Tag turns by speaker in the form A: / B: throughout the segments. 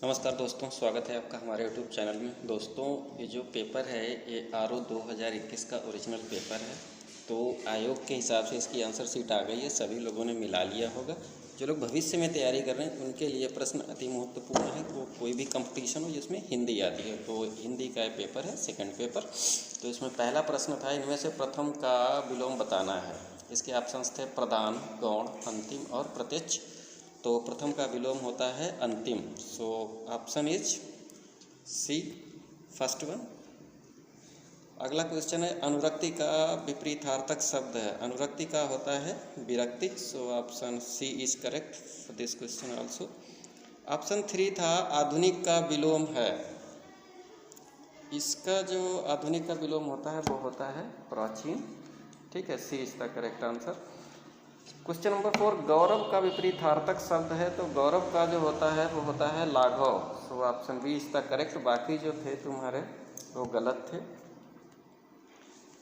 A: नमस्कार दोस्तों, स्वागत है आपका हमारे YouTube चैनल में। दोस्तों, ये जो पेपर है ये RO 2021 का ओरिजिनल पेपर है। तो आयोग के हिसाब से इसकी आंसर शीट आ गई है, सभी लोगों ने मिला लिया होगा। जो लोग भविष्य में तैयारी कर रहे हैं उनके लिए प्रश्न अति महत्वपूर्ण है। वो कोई भी कंपटीशन हो जिसमें हिंदी आती है, तो हिंदी का पेपर है, सेकेंड पेपर। तो इसमें पहला प्रश्न था, इनमें से प्रथम का विलोम बताना है। इसके ऑप्शंस थे प्रधान, गौण, अंतिम और प्रत्यक्ष। तो प्रथम का विलोम होता है अंतिम। So option is C, first one. अगला क्वेश्चन है, अनुरक्ति का विपरीतार्थक शब्द है। अनुरक्ति का होता है विरक्ति। So option C is correct for this question also. Option 3 था, आधुनिक का विलोम है। इसका जो आधुनिक का विलोम होता है वो होता है प्राचीन। ठीक है, C is the correct answer. Question number 4, गौरव का विपरीतार्थक शब्द है। तो गौरव का जो होता है वो होता है लाघव। So option B is the correct. बाकी जो थे तुम्हारे वो गलत थे।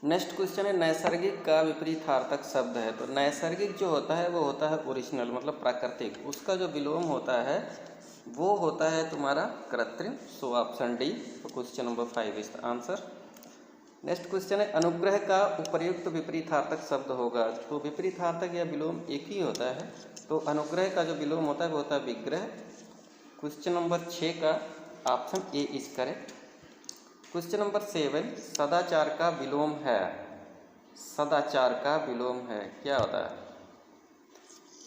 A: नेक्स्ट क्वेश्चन है, नैसर्गिक का विपरीतार्थक शब्द है। तो नैसर्गिक जो होता है वो होता है ओरिजिनल, मतलब प्राकृतिक। उसका जो विलोम होता है वो होता है तुम्हारा कृत्रिम। So option D question number 5 is the answer. Next question है, अनुग्रह का उपर्युक्त विपरीतार्थक शब्द होगा। तो विपरीतार्थक या विलोम एक ही होता है। तो अनुग्रह का जो विलोम होता है वो होता है विग्रह। क्वेश्चन नंबर 6 का option A is correct. Question number 7, सदाचार का विलोम है। सदाचार का विलोम है क्या होता है?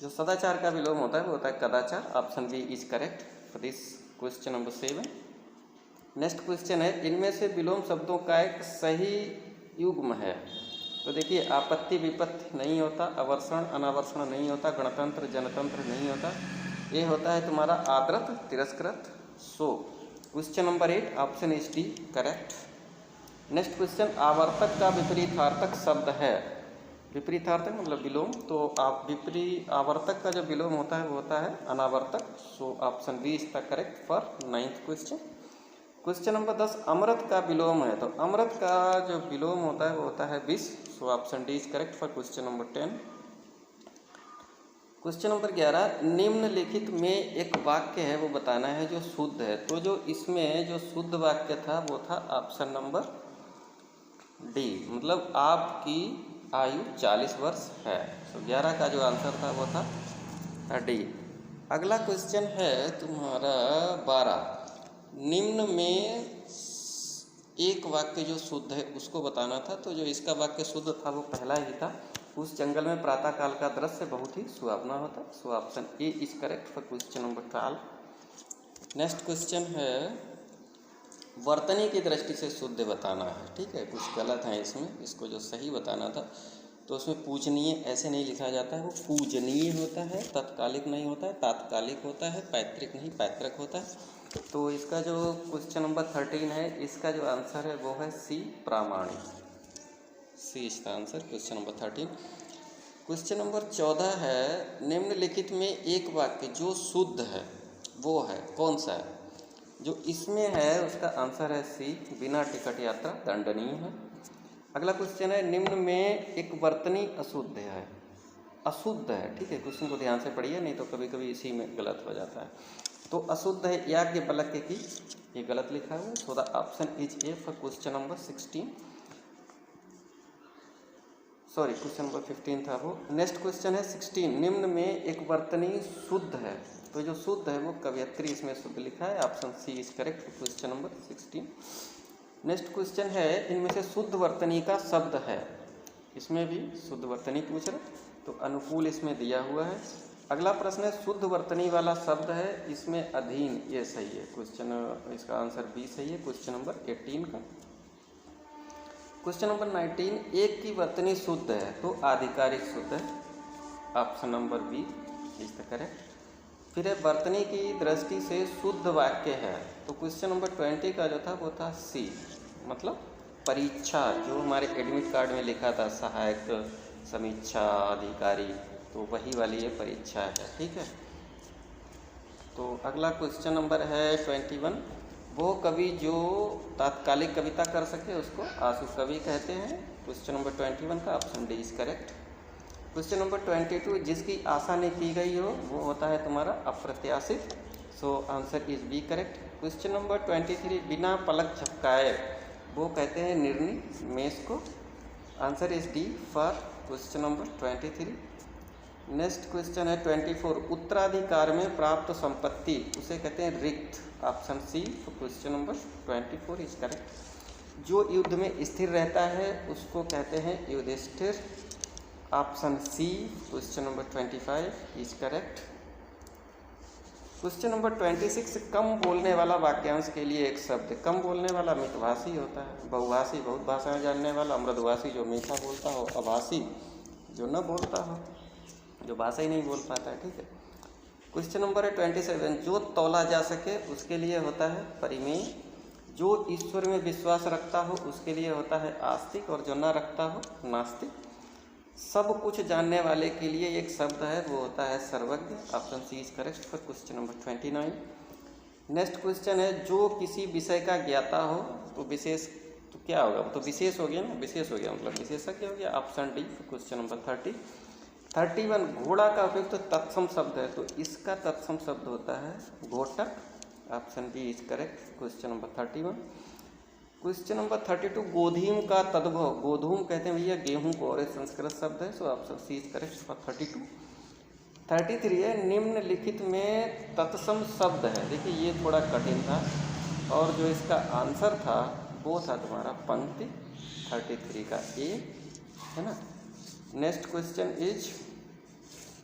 A: जो सदाचार का विलोम होता है वो होता है कदाचार। Option B is correct for this question number 7। Next question है, इनमें से विलोम शब्दों का एक सही युग्म है। तो देखिए, आपत्ति विपत्ति नहीं होता, अवर्षण अनावर्षण नहीं होता, गणतंत्र जनतंत्र नहीं होता। ये होता है तुम्हारा आदृत तिरस्कृत। So question number 8 option is D correct. Next question, आवर्तक का विपरीतार्थक शब्द है। विपरीतार्थक मतलब विलोम। तो आवर्तक का जो विलोम होता है वो होता है अनावर्तक। So option B is the correct for 9th question. Question number 10, अमृत का विलोम है। तो अमृत का जो विलोम होता है वो होता है विष। So option D is correct for question number 10। Question number 11, निम्नलिखित में एक वाक्य है वो बताना है जो शुद्ध है। तो जो इसमें जो शुद्ध वाक्य था वो था ऑप्शन नंबर डी, मतलब आपकी आयु 40 वर्ष है। तो 11 का जो आंसर था वो था डी। अगला क्वेश्चन है तुम्हारा 12, निम्न में एक वाक्य जो शुद्ध है उसको बताना था। तो जो इसका वाक्य शुद्ध था वो पहला ही था, उस जंगल में प्रातःकाल का दृश्य बहुत ही सुहावना होता। So option A is correct for question number 12। Next question है, वर्तनी की दृष्टि से शुद्ध बताना है। ठीक है, कुछ गलत है इसमें, इसको जो सही बताना था। तो उसमें पूजनीय ऐसे नहीं लिखा जाता है, वो पूजनीय होता है। तत्कालिक नहीं होता है, तात्कालिक होता है। पैतृक नहीं पैतृक होता है। तो इसका जो क्वेश्चन नंबर 13 है, इसका जो आंसर है वो है सी, प्रामाणिक। सी इसका answer question number 13। Question number 14 है, निम्नलिखित में एक वाक्य जो शुद्ध है वो है कौन सा है? जो इसमें है उसका आंसर है सी, बिना टिकट यात्रा दंडनीय है। अगला क्वेश्चन है, निम्न में एक वर्तनी अशुद्ध है। अशुद्ध है, ठीक है, क्वेश्चन को ध्यान से पढ़िए, नहीं तो कभी कभी इसी में गलत हो जाता है। तो अशुद्ध है याज्ञवल्क्य की, ये गलत लिखा है। सो the option is A for question number 16। Sorry, question number 15 था वो। नेक्स्ट क्वेश्चन है 16, निम्न में एक वर्तनी शुद्ध है। तो जो शुद्ध है वो कवयत्री इसमें शुद्ध लिखा है। Option C is correct for question number 16। Next question है, इनमें से शुद्ध वर्तनी का शब्द है। इसमें भी शुद्ध वर्तनी पूछ रहे, तो अनुकूल इसमें दिया हुआ है। अगला प्रश्न है, शुद्ध वर्तनी वाला शब्द है, इसमें अधीन, ये सही है। क्वेश्चन इसका आंसर बी सही है, क्वेश्चन नंबर 18 का। क्वेश्चन नंबर 19, एक की वर्तनी शुद्ध है तो आधिकारिक शुद्ध है। Option number B is the correct. फिर है, वर्तनी की दृष्टि से शुद्ध वाक्य है। तो क्वेश्चन नंबर 20 का जो था वो था सी, मतलब परीक्षा, जो हमारे एडमिट कार्ड में लिखा था सहायक समीक्षा अधिकारी, तो वही वाली ये परीक्षा है। ठीक है, तो अगला क्वेश्चन नंबर है 21, वो कवि जो तात्कालिक कविता कर सके उसको आशु कवि कहते हैं। क्वेश्चन नंबर 21 का option D is correct. Question number 22, जिसकी आशा नहीं की गई हो वो होता है तुम्हारा अप्रत्याशित। So answer is B correct. Question number 23, बिना पलक झपकाए वो कहते हैं निर्णय मेष को। Answer is D for question number 23। Next question है 24, उत्तराधिकार में प्राप्त संपत्ति उसे कहते हैं रिक्त। Option C for question number 24 is correct. जो युद्ध में स्थिर रहता है उसको कहते हैं युधिष्ठिर। Option C question number 25 is correct. Question number 26, कम बोलने वाला वाक्यांश के लिए एक शब्द। कम बोलने वाला मितभाषी होता है, बहुभाषी बहुत भाषाएं जानने वाला, मृदुभाषी जो मीठा बोलता हो, अभाषी जो न बोलता हो, जो भाषा ही नहीं बोल पाता है। ठीक है। क्वेश्चन नंबर है 27, जो तौला जा सके उसके लिए होता है परिमेय। जो ईश्वर में विश्वास रखता हो उसके लिए होता है आस्तिक, और जो न रखता हो नास्तिक। सब कुछ जानने वाले के लिए एक शब्द है, वो होता है सर्वज्ञ। Option C is correct for question number 29। Next question है, जो किसी विषय का ज्ञाता हो तो विशेष तो क्या होगा, वो तो विशेष हो गया ना, विशेष हो गया मतलब विशेषज्ञ हो गया। Option D for question number 30। 31, घोड़ा का उपयुक्त तत्सम शब्द है, तो इसका तत्सम शब्द होता है घोटक। Option B is correct question number 31। Question number 32, गोधूम का तद्भव। गोधूम कहते हैं भैया गेहूं को, और एक संस्कृत शब्द है, so option C is correct for 32। 33 है, निम्नलिखित में तत्सम शब्द है। देखिए ये थोड़ा कठिन था, और जो इसका आंसर था वो था तुम्हारा पंक्ति 33 का ए, है ना। नेक्स्ट क्वेश्चन इज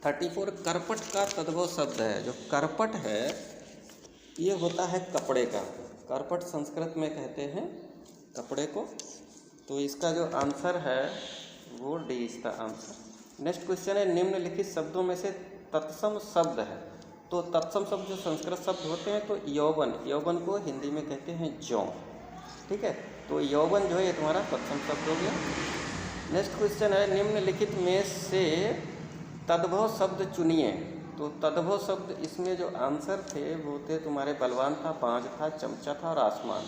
A: 34, करपट का तद्भव शब्द है। जो करपट है ये होता है कपड़े का। करपट संस्कृत में कहते हैं कपड़े को, तो इसका जो आंसर है वो डी इसका आंसर। नेक्स्ट क्वेश्चन है, निम्नलिखित शब्दों में से तत्सम शब्द है। तो तत्सम शब्द जो संस्कृत शब्द होते हैं, तो यौवन, यौवन को हिंदी में कहते हैं जौ। ठीक है, तो यौवन जो है ये तुम्हारा तत्सम शब्द हो गया। नेक्स्ट क्वेश्चन है, निम्नलिखित में से तद्भव शब्द चुनिए। तो तद्भव शब्द इसमें जो आंसर थे वो थे तुम्हारे बलवान था, बांझ था, चमचा था और आसमान।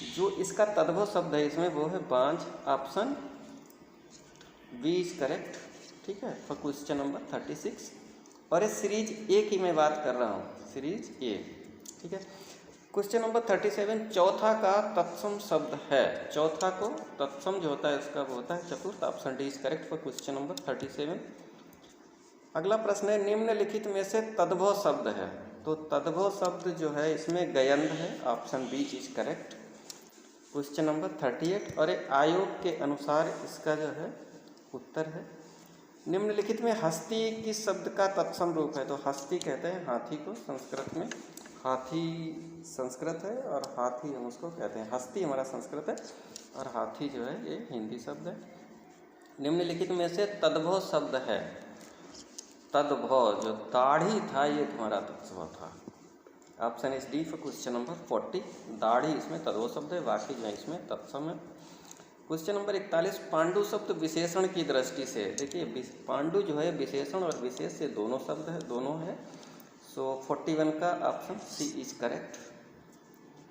A: जो इसका तद्भव शब्द है इसमें वो है बांझ। Option B is correct. ठीक है, फॉर क्वेश्चन नंबर 36। और इस सीरीज ए की मैं बात कर रहा हूँ, सीरीज ए। ठीक है। क्वेश्चन नंबर 37, चौथा का तत्सम शब्द है। चौथा को तत्सम जो होता है उसका वो होता है चतुर्थ। Option D is correct for question number 37। अगला प्रश्न है, निम्नलिखित में से तद्भव शब्द है। तो तद्भव शब्द जो है इसमें गयंध है। Option B is correct question number 38। और आयोग के अनुसार इसका जो है उत्तर है, निम्नलिखित में हस्ती किस शब्द का तत्सम रूप है। तो हस्ती कहते हैं हाथी को, संस्कृत में हाथी संस्कृत है और हाथी हम उसको कहते हैं। हस्ती हमारा संस्कृत है और हाथी जो है ये हिंदी शब्द है। निम्नलिखित में से तद्भव शब्द है। तद्भव जो दाढ़ी था ये तुम्हारा तत्सम था। Option is D for question number 40। दाढ़ी इसमें तद्भव शब्द है, बाकी जो है इसमें तत्सम है। क्वेश्चन नंबर 41, पांडु शब्द विशेषण की दृष्टि से। देखिए पांडु जो है विशेषण और विशेष से दोनों शब्द है, दोनों है। सो 41 का option C is correct.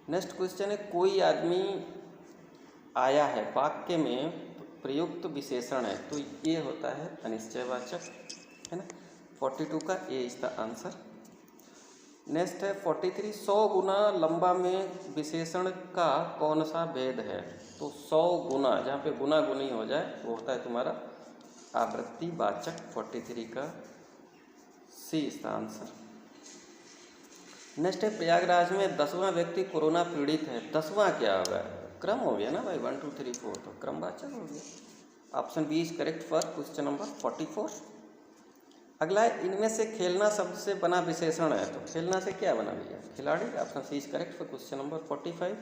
A: Next question है, कोई आदमी आया है वाक्य में प्रयुक्त विशेषण है, तो ये होता है अनिश्चयवाचक, है ना। 42 का ए इज द आंसर। नेक्स्ट है 43, 100 गुना लंबा में विशेषण का कौन सा भेद है। तो 100 गुना, जहाँ पे गुना गुनी हो जाए वो होता है तुम्हारा आवृत्ति वाचक। 43 का सी इज द आंसर। नेक्स्ट है, प्रयागराज में 10वां व्यक्ति कोरोना पीड़ित है। 10वां क्या होगा, क्रम हो गया ना भाई, 1 2 3 4, तो क्रमवाचक हो गया। Option B is correct for question number 44। अगला है, इनमें से खेलना शब्द से बना विशेषण है। तो खेलना से क्या बना भैया, खिलाड़ी। Option C is correct for question number 45।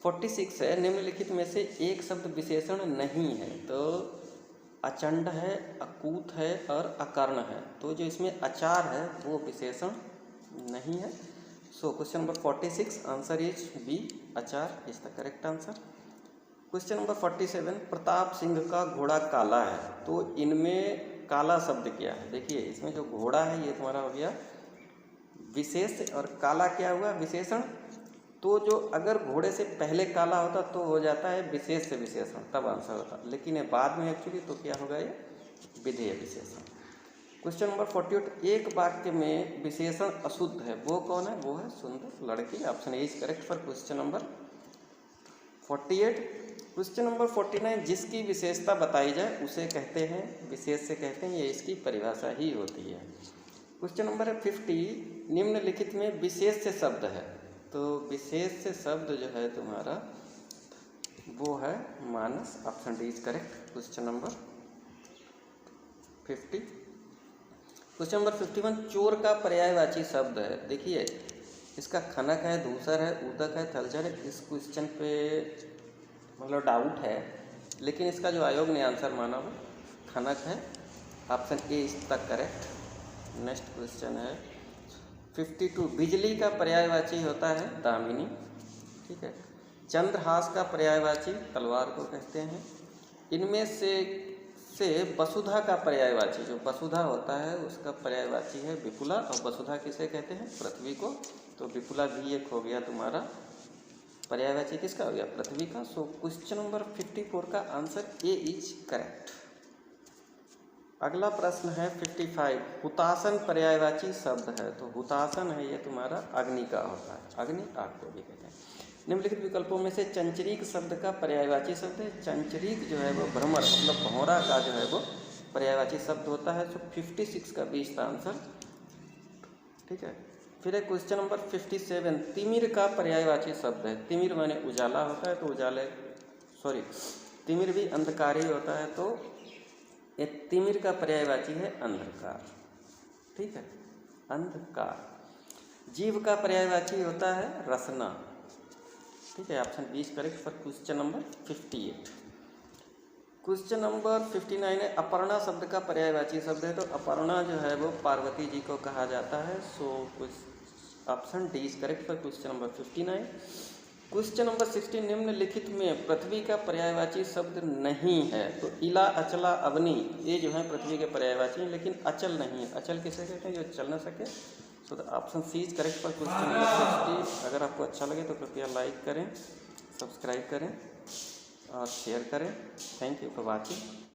A: 46 है, निम्नलिखित में से एक शब्द विशेषण नहीं है। तो अचंड है, अकूत है और अकर्ण है। तो जो इसमें अचार है वो विशेषण नहीं है। So question number 46 answer is B, achar is the correct answer. Question number 47, Pratap Singh का घोड़ा काला है। तो इनमें काला शब्द क्या है। देखिए इसमें जो घोड़ा है ये तुम्हारा हो गया विशेष, और काला क्या हुआ विशेषण। तो जो अगर घोड़े से पहले काला होता तो हो जाता है विशेष से विशेषण, तब आंसर होता। लेकिन ये बाद में एक्चुअली तो क्या होगा, ये विधेय विशेषण। क्वेश्चन नंबर 48, एक वाक्य में विशेषण अशुद्ध है, वो कौन है? वो है सुंदर लड़की। Option A is correct for question number 48। Question number 49, जिसकी विशेषता बताई जाए उसे कहते हैं, विशेष से कहते हैं, ये इसकी परिभाषा ही होती है। क्वेश्चन नंबर 50, निम्नलिखित में विशेष से शब्द है, तो विशेष से शब्द जो है तुम्हारा वो है मानस। Option D is correct question number 50। Question number 51, चोर का पर्यायवाची शब्द है। देखिए इसका खनक है, दूसर है, उदक है, थलचर है। इस क्वेश्चन पे मतलब डाउट है, लेकिन इसका जो आयोग ने आंसर माना वो खनक है। ऑप्शन ए इज तक करेक्ट। नेक्स्ट क्वेश्चन है 52, बिजली का पर्यायवाची होता है दामिनी। ठीक है। चंद्रहास का पर्यायवाची तलवार को कहते हैं। इनमें से वसुधा का पर्यायवाची, जो वसुधा होता है उसका पर्यायवाची है विपुला, और वसुधा किसे कहते हैं? पृथ्वी को। तो विपुला भी एक हो गया तुम्हारा पर्यायवाची, किसका हो गया? पृथ्वी का। सो क्वेश्चन नंबर 54 का आंसर ए इज करेक्ट। अगला प्रश्न है 55, हुतासन पर्यायवाची शब्द है, तो हुतासन है ये तुम्हारा अग्नि का होता है, अग्नि आग को भी कहते हैं। निम्नलिखित विकल्पों में से चंचरीक शब्द का पर्यायवाची शब्द है। चंचरीक जो है वो भ्रमर मतलब भौरा का जो है वो पर्यायवाची शब्द होता है। सो 56 का 20 का आंसर। ठीक है। फिर है क्वेश्चन नंबर 57, तिमिर का पर्यायवाची शब्द है। तिमिर माने उजाला होता है, तो उजाले तिमिर भी अंधकार ही होता है, तो ये तिमिर का पर्यायवाची है अंधकार। ठीक है, अंधकार। जीव का पर्यायवाची होता है रसना। ठीक है, option B is correct for question number 58। Question number 59 है, अपर्णा शब्द का पर्यायवाची शब्द है, तो अपर्णा जो है वो पार्वती जी को कहा जाता है। So option D is correct for question number 59। Question number 60, निम्नलिखित में पृथ्वी का पर्यायवाची शब्द नहीं है, तो इला, अचला, अवनी ये जो है पृथ्वी के पर्यायवाची हैं, लेकिन अचल नहीं है। अचल किसे कहते हैं? जो चल न सके। So the option C is correct for question number 60। अगर आपको अच्छा लगे तो कृपया लाइक करें, सब्सक्राइब करें और शेयर करें। Thank you for watching.